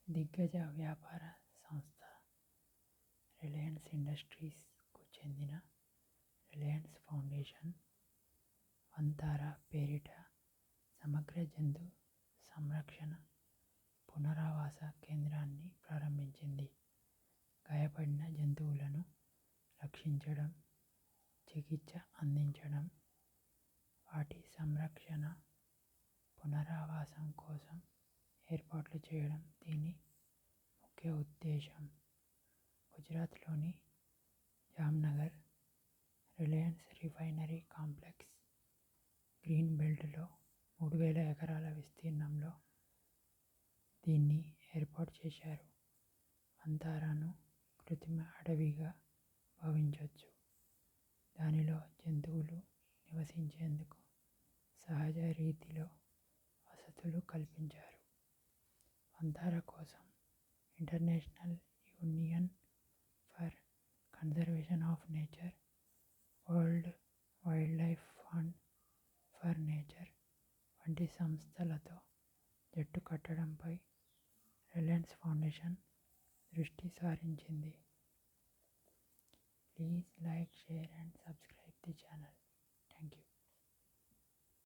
దిగ్గజ వ్యాపార సంస్థ రిలయన్స్ ఇండస్ట్రీస్కు చెందిన రిలయన్స్ ఫౌండేషన్ వంతారా పేరిట సమగ్ర జంతు సంరక్షణ పునరావాస కేంద్రాన్ని ప్రారంభించింది. గాయపడిన జంతువులను రక్షించడం, చికిత్స అందించడం, వాటి సంరక్షణ, పునరావాసం కోసం ఏర్పాట్లు చేయడం దీని ముఖ్య ఉద్దేశం. గుజరాత్లోని Jamnagar Reliance refinery complex green బెల్ట్లో 3000 ఎకరాల విస్తీర్ణంలో దీన్ని ఏర్పాటు చేశారు. వంతారాను కృత్రిమ అడవిగా భావించవచ్చు. దానిలో జంతువులు నివసించేందుకు సహజ రీతిలో వసతులు కల్పించారు. వంతారా కోసం international union for conservation of nature, world wild life fund for nature వంటి సంస్థలతో జట్టు కట్టడంపై రిలయన్స్ ఫౌండేషన్ దృష్టి సారించింది. Please like, share and subscribe the channel.